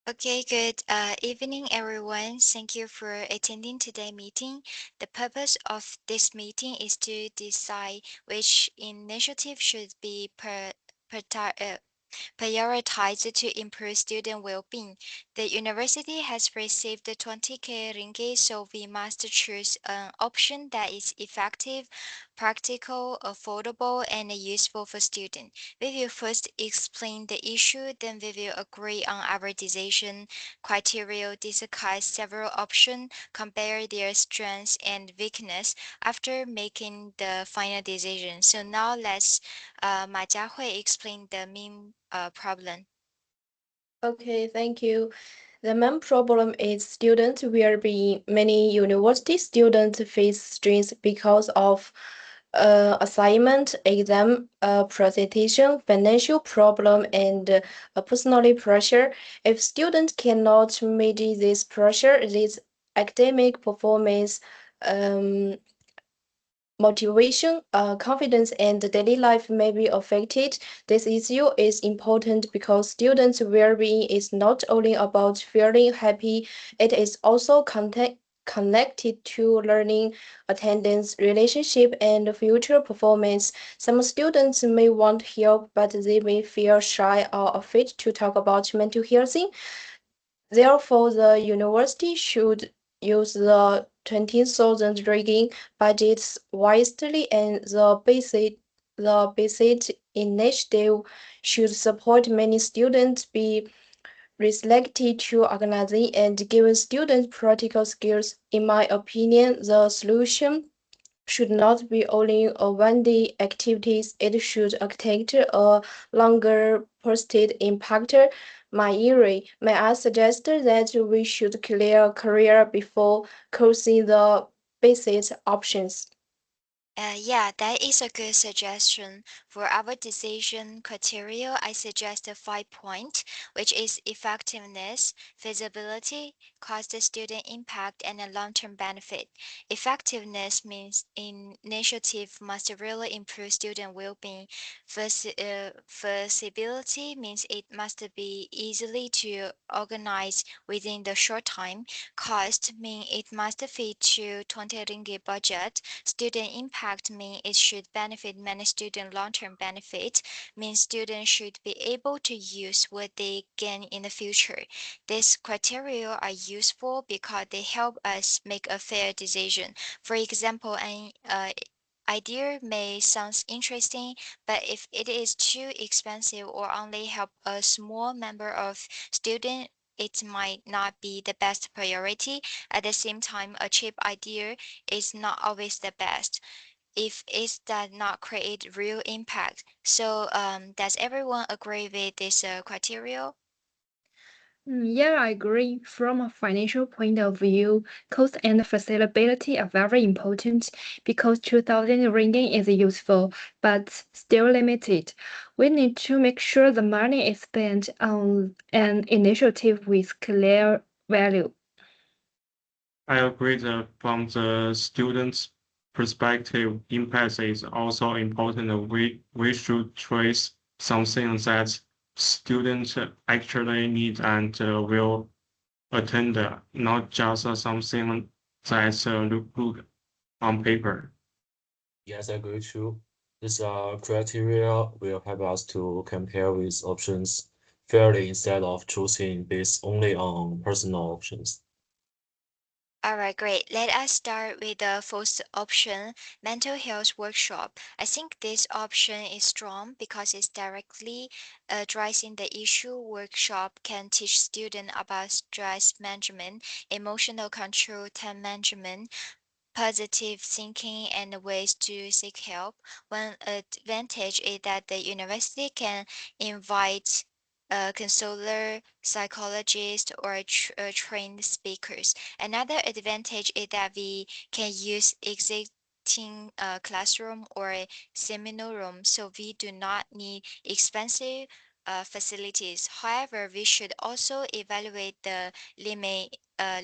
Okay, good evening, everyone. Thank you for attending today's meeting. The purpose of this meeting is to decide which initiative should be prioritized to improve student well-being. The university has received 20k ringgit, so we must choose an option that is effective, practical, affordable, and useful for students. We will first explain the issue, then we will agree on our decision criteria, discuss several options, compare their strengths and weakness after making the final decision. So now let's Ma Jiahui explain the main problem. Okay, thank you. The main problem is student well-being. Many university students face stress because of assignment, exam, presentation, financial problem, and personal pressure. If students cannot manage this pressure, this academic performance um, motivation, confidence, and daily life may be affected. This issue is important because students' well-being is not only about feeling happy, it is also connected to learning, attendance, relationship, and future performance. Some students may want help, but they may feel shy or afraid to talk about mental health. Therefore, the university should use the 20,000 rigging budgets wisely and the basic initiative should support many students be reselected to organizing and give students practical skills. In my opinion, the solution should not be only a one-day activities. It should affect a longer posted impact. May I suggest that we should clear career before choosing the basic options? Yeah, that is a good suggestion. For our decision criteria, I suggest a 5 point, which is effectiveness, feasibility, cost, student impact, and a long-term benefit. Effectiveness means initiative must really improve student well-being. Feasibility means it must be easily to organize within the short time. Cost means it must fit to 20 ringgit budget. Student impact means it should benefit many students. Long-term benefit means students should be able to use what they gain in the future. These criteria are useful because they help us make a fair decision. For example, an idea may sound interesting, but if it is too expensive or only help a small number of students, it might not be the best priority. At the same time, a cheap idea is not always the best if it does not create real impact. So, does everyone agree with this criteria? Yeah, I agree. From a financial point of view, cost and feasibility are very important because 2,000 ringgit is useful, but still limited. We need to make sure the money is spent on an initiative with clear value. I agree that from the student's perspective, impact is also important. We should choose something that students actually need and will attend, not just something that look good on paper. Yes, I agree too. This criteria will help us to compare with options fairly instead of choosing based only on personal options. All right, great. Let us start with the first option, mental health workshop. I think this option is strong because it's directly addressing the issue. Workshop can teach students about stress management, emotional control, time management, positive thinking, and ways to seek help. One advantage is that the university can invite a counselor, psychologist, or trained speakers. Another advantage is that we can use existing classroom or seminar room, so we do not need expensive facilities. However, we should also evaluate the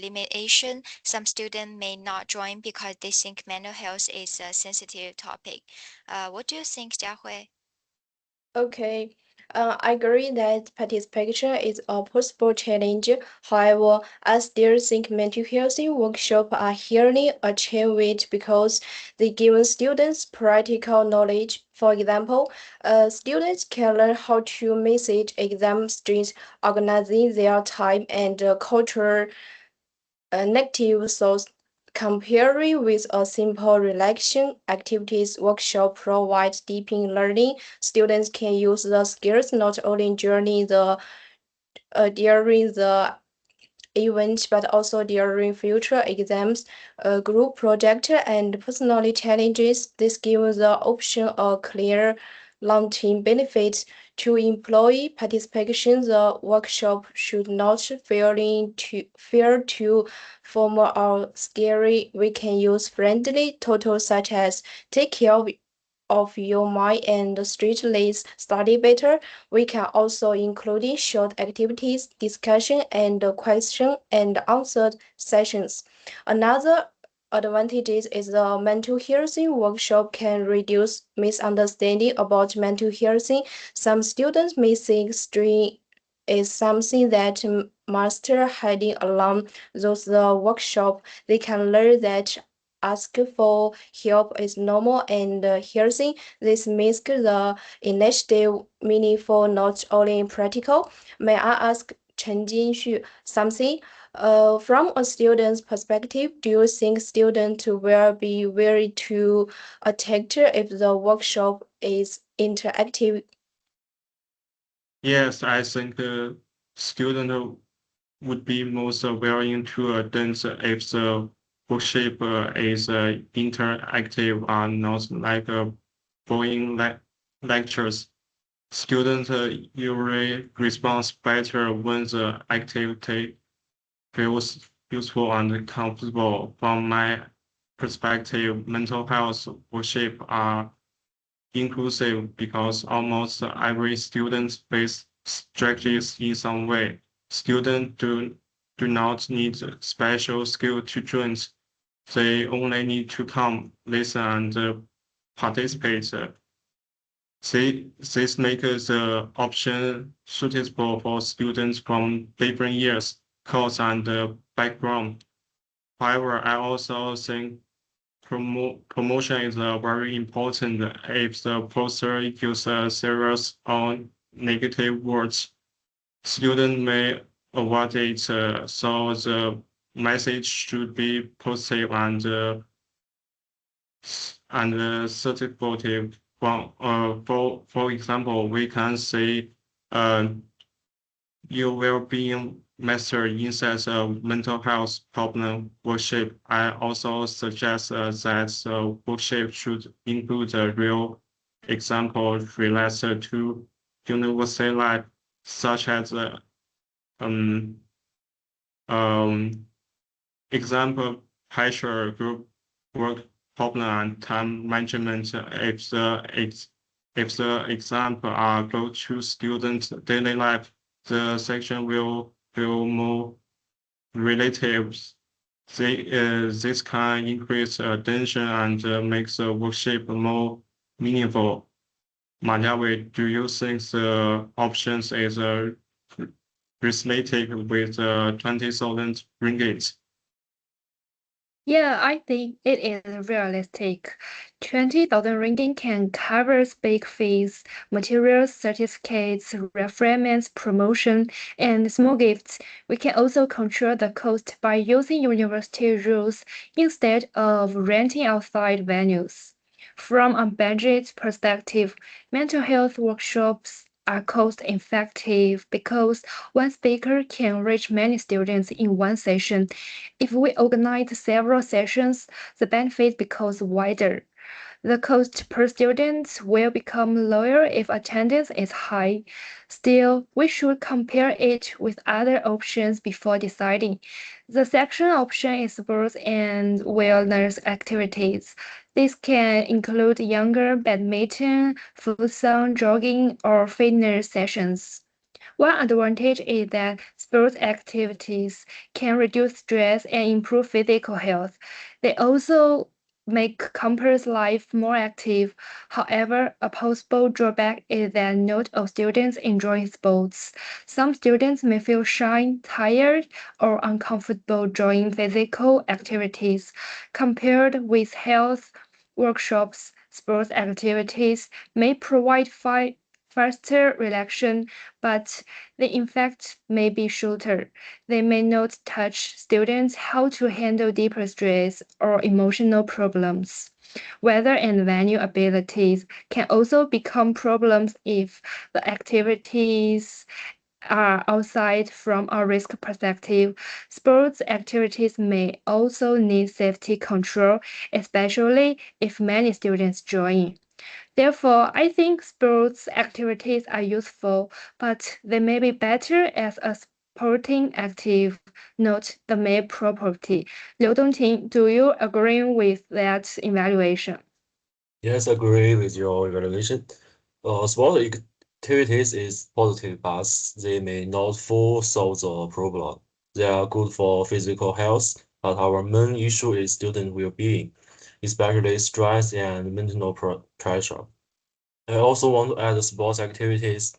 limitation. Some students may not join because they think mental health is a sensitive topic. What do you think, Jiahui? Okay, I agree that participation is a possible challenge. However, I still think mental health workshops are highly achieved because they give students practical knowledge. For example, students can learn how to manage exam stress, organizing their time, and culture negative source. Comparing with a simple relaxation activities workshop provides deepening learning. Students can use the skills not only during the event but also during future exams, group projects, and personal challenges. This gives the option a clear long-term benefits to employee participation. The workshop should not feel too formal or scary. We can use friendly titles such as "Take care of your mind and street-less study better." We can also include short activities, discussion, and question and answer sessions. Another advantage is the mental health workshop can reduce misunderstanding about mental health. Some students may think strain is something that master hiding alone. Those the workshop, they can learn that ask for help is normal and healthy. This makes the initiative meaningful, not only practical. May I ask Chen Jinxu something? From a student's perspective, do you think students will be very to attacked if the workshop is interactive? Yes, I think the student would be most willing to attend if the workshop is interactive and not like boring lectures. Students usually respond better when the activity feels useful and comfortable. From my perspective, mental health workshops are inclusive because almost every student faces strategies in some way. Students do not need special skill to join. They only need to come, listen, and participate. This makes the option suitable for students from different years, course, and background. However, I also think promotion is very important. If the poster uses serious or negative words, students may avoid it. So the message should be positive and supportive. For example, we can say, uh, your well-being master insights of mental health problem workshop. I also suggest that the workshop should include a real example related to university life, such as um, um, example pressure group work problem and time management. If the example are go to students' daily life, the section will feel more relative. This can increase attention and makes the workshop more meaningful. Manyawe, do you think the options is realistic with 20,000 ringgit? Yeah, I think it is realistic. 20,000 ringgit can cover big fees, materials, certificates, reference, promotion, and small gifts. We can also control the cost by using university rules instead of renting outside venues. From a budget perspective, mental health workshops are cost effective because one speaker can reach many students in one session. If we organize several sessions, the benefit becomes wider. The cost per student will become lower if attendance is high. Still, we should compare it with other options before deciding. The section option is sports and wellness activities. This can include younger badminton, futsal, jogging, or fitness sessions. One advantage is that sports activities can reduce stress and improve physical health. They also make campus life more active. However, a possible drawback is that not all students enjoy sports. Some students may feel shy, tired, or uncomfortable during physical activities. Compared with health workshops, sports activities may provide faster relaxation, but the effect may be shorter. They may not teach students how to handle deeper stress or emotional problems. Weather and venue abilities can also become problems if the activities are outside from a risk perspective. Sports activities may also need safety control, especially if many students join. Therefore, I think sports activities are useful, but they may be better as a supporting active, not the main property. Liu Dongqing, do you agree with that evaluation? Yes, I agree with your evaluation. Sport activities is positive, but they may not fully solve the problem. They are good for physical health, but our main issue is student well-being, especially stress and mental pressure. I also want to add sports activities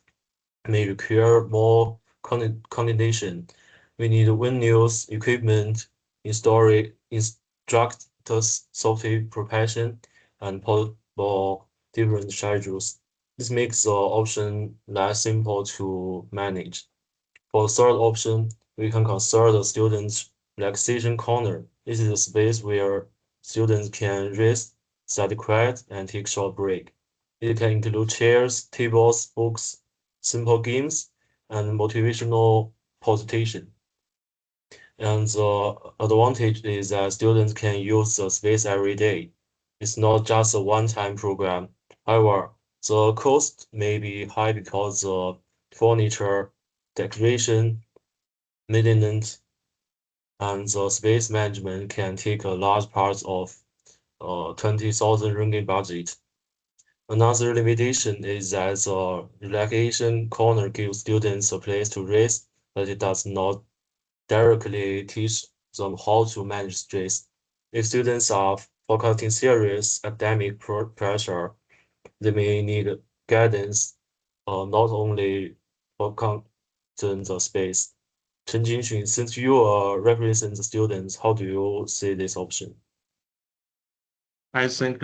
may require more coordination. We need venues, equipment, instructors, safety preparation, and possible different schedules. This makes the option less simple to manage. For the third option, we can consider the students' relaxation corner. This is a space where students can rest, study quiet, and take short break. It can include chairs, tables, books, simple games, and motivational presentation. And the advantage is that students can use the space every day. It's not just a one-time program. However, the cost may be high because the furniture, decoration, maintenance, and the space management can take a large part of 20,000 ringgit budget. Another limitation is that the relaxation corner gives students a place to rest, but it does not directly teach them how to manage stress. If students are facing serious academic pressure, they may need guidance, not only for the space. Chen Jinxun, since you represent the students, how do you see this option? I think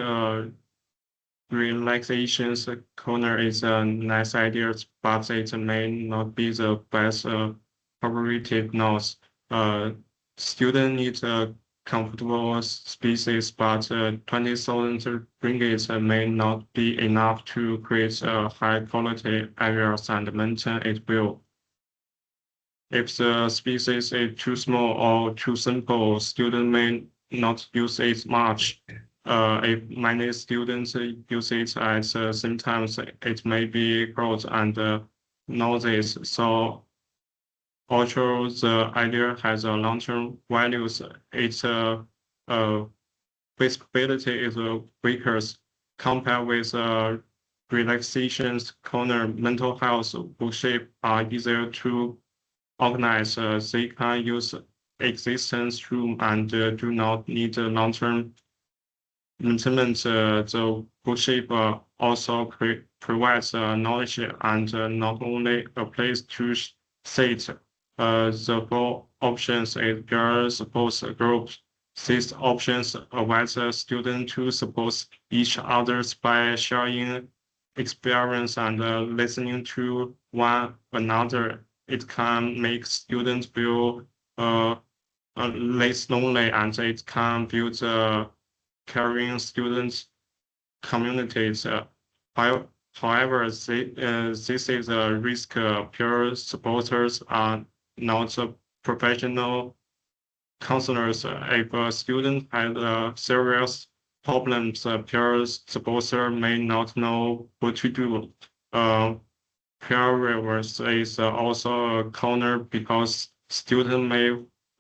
relaxation's corner is a nice idea, but it may not be the best cooperative notes. Uh, Student need a comfortable spaces, but 20,000 ringgit may not be enough to create a high quality areas and maintain it well. If the species is too small or too simple, student may not use it much. If many students use it at the same time, it may be crowded and noise. So although the idea has a long-term values, its feasibility is weaker compared with relaxations corner. Mental health workshop are easier to organize. They can use existence room and do not need long-term maintenance. The workshop also provides knowledge and not only a place to sit. The four options is peer support groups. These options allow the student to support each others by sharing experience and listening to one another. It can make students feel uh, less lonely, and it can build caring students communities. However, this is a risk. Peer supporters are not professional counselors. If a student has serious problems, peer supporter may not know what to do. Uh, Peer reverse is also a corner because student may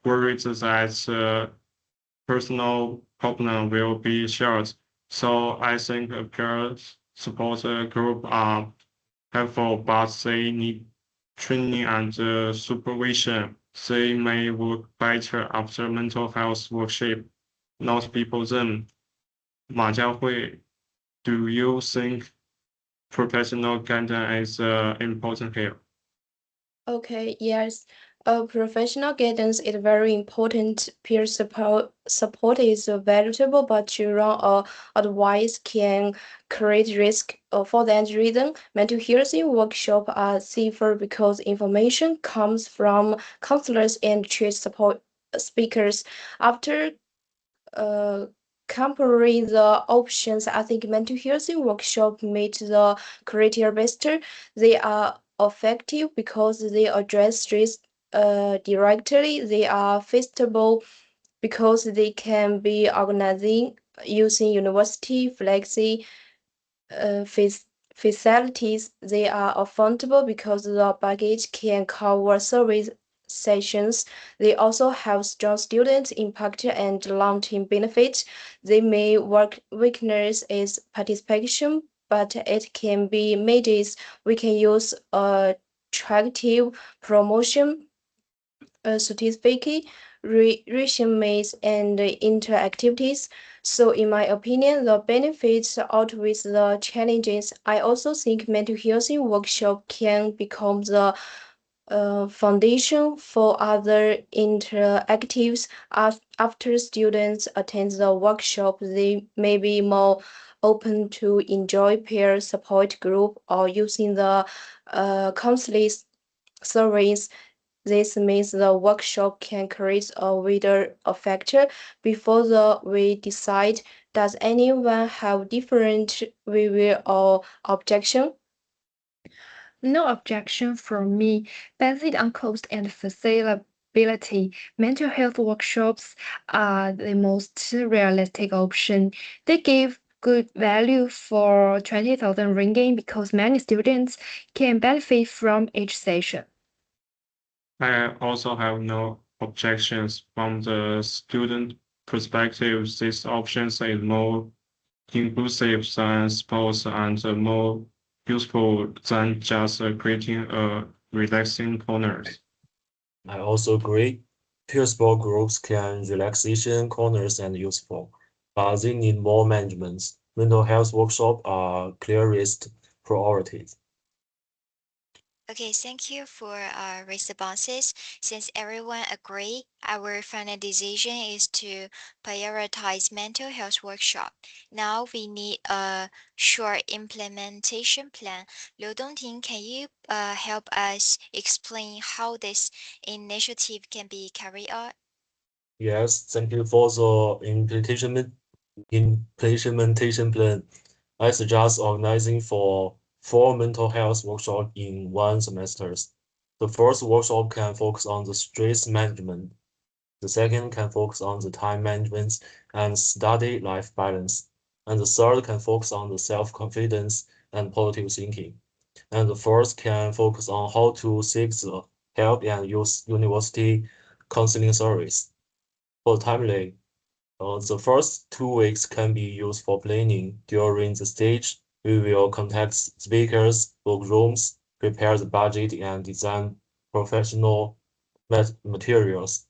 worry that personal problem will be shared. So I think a peer support group are helpful, but they need training and supervision. They may work better after mental health workshop, not people them. Ma Jiahui, do you think professional guidance is important here? Okay, yes. Professional guidance is very important. Peer support is valuable, but wrong advice can create risk. For that reason, mental health workshops are safer because information comes from counselors and choice support speakers. After uh, comparing the options, I think mental health workshop made the criteria better. They are effective because they address stress directly. They are feasible because they can be organizing using university flexi uh, fac- facilities. They are affordable because the package can cover service sessions. They also have strong student impact and long-term benefits. They may work weakness is participation, but it can be managed. We can use attractive promotion certificate, resumes, and interactivities. So, in my opinion, the benefits outweigh the challenges. I also think mental health workshop can become the foundation for other interactives. After students attend the workshop, they may be more open to enjoy peer support group or using the counseling service. This means the workshop can create a wider factor before we decide. Does anyone have different view or objection? No objection from me. Based on cost and facility, mental health workshops are the most realistic option. They give good value for 20,000 ringgit because many students can benefit from each session. I also have no objections from the student perspective. This option is more inclusive than sports and more useful than just creating a relaxing corners. I also agree. Peer support groups can relaxation corners and useful, but they need more management. Mental health workshops are clearest priorities. Okay, thank you for responses. Since everyone agree, our final decision is to prioritize mental health workshop. Now we need a short implementation plan. Liu Dongting, can you help us explain how this initiative can be carried out? Yes, thank you for the implementation plan. I suggest organizing for 4 mental health workshops in one semester. The first workshop can focus on the stress management. The second can focus on the time management and study life balance. And the third can focus on the self-confidence and positive thinking. And the fourth can focus on how to seek the help and use university counseling service. For timeline, the first 2 weeks can be used for planning. During the stage, we will contact speakers, book rooms, prepare the budget, and design professional materials.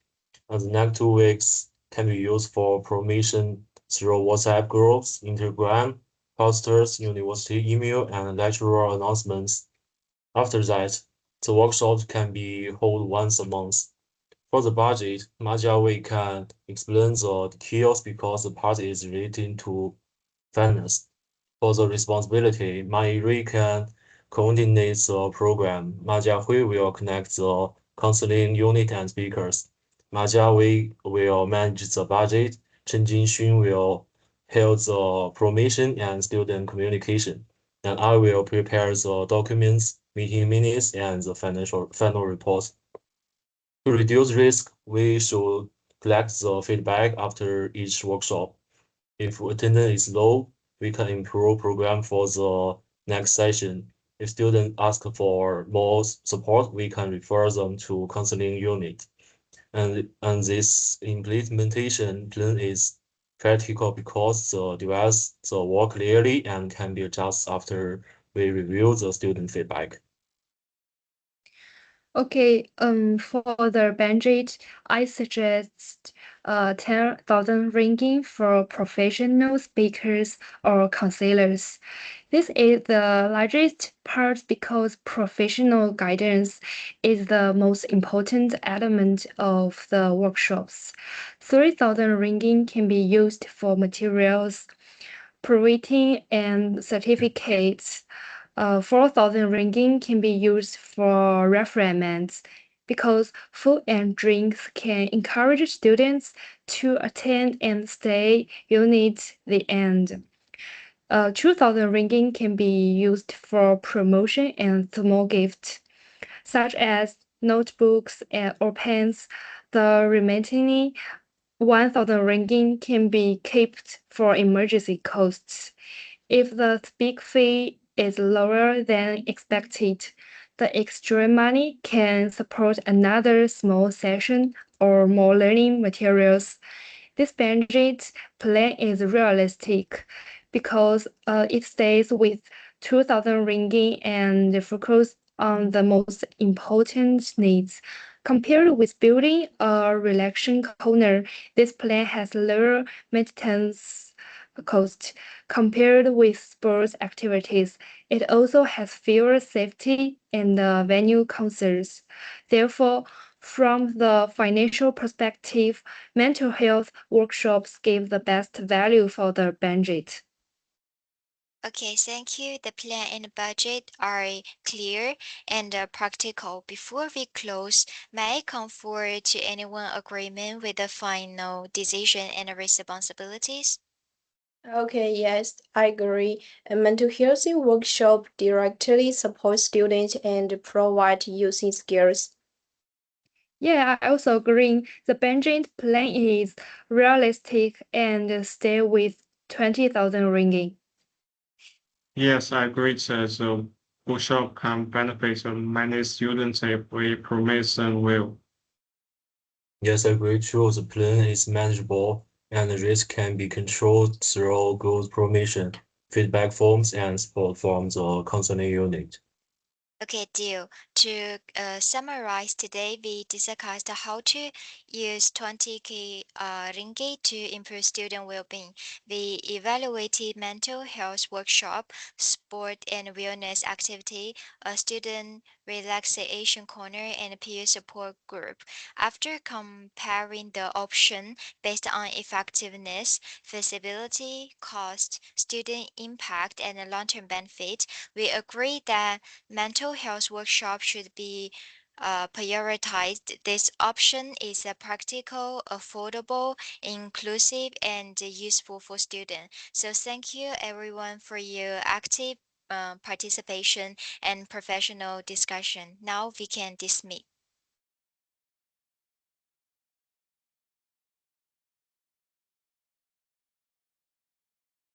And the next 2 weeks can be used for promotion through WhatsApp groups, Instagram, posters, university email, and lecturer announcements. After that, the workshop can be held once a month. For the budget, Majiawi can explain the details because the part is related to finance. For the responsibility, Mai can coordinate the program. Majiahui will connect the counseling unit and speakers. Majiawi will manage the budget. Chen Jinxun will hold the promotion and student communication. And I will prepare the documents, meeting minutes, and the final report. To reduce risk, we should collect the feedback after each workshop. If attendance is low, we can improve program for the next session. If students ask for more support, we can refer them to counseling unit. And this implementation plan is practical because the device the work clearly and can be adjusted after we review the student feedback. Okay, for the budget, I suggest 10,000 ringgit for professional speakers or counselors. This is the largest part because professional guidance is the most important element of the workshops. 3,000 ringgit can be used for materials, printing, and certificates. 4,000 ringgit can be used for refreshments because food and drinks can encourage students to attend and stay until the end. 2,000 ringgit can be used for promotion and small gifts, such as notebooks or pens. The remaining 1,000 ringgit can be kept for emergency costs. If the speak fee is lower than expected, the extra money can support another small session or more learning materials. This budget plan is realistic because it stays with 2,000 ringgit and focus on the most important needs. Compared with building a relaxation corner, this plan has lower maintenance cost. Compared with sports activities, it also has fewer safety and venue concerns. Therefore, from the financial perspective, mental health workshops give the best value for the budget. Okay, thank you. The plan and budget are clear and practical. Before we close, may I come forward to anyone agreement with the final decision and responsibilities? Okay, yes, I agree. A mental health workshop directly supports students and provide using skills. Yeah, I also agree. The budget plan is realistic and stay with 20,000 ringgit. Yes, I agree that the workshop can benefit many students if we promise them well. Yes, I agree too. The plan is manageable and the risk can be controlled through good promotion, feedback forms, and support from the counseling unit. Okay, deal. To summarize, today we discussed how to use 20k ringgit to improve student well-being. We evaluated mental health workshop, sport and wellness activity, a student relaxation corner, and peer support group. After comparing the option based on effectiveness, feasibility, cost, student impact, and long-term benefit, we agreed that mental health workshop should be prioritized. This option is practical, affordable, inclusive, and useful for students. So thank you everyone for your active participation and professional discussion. Now we can dismiss.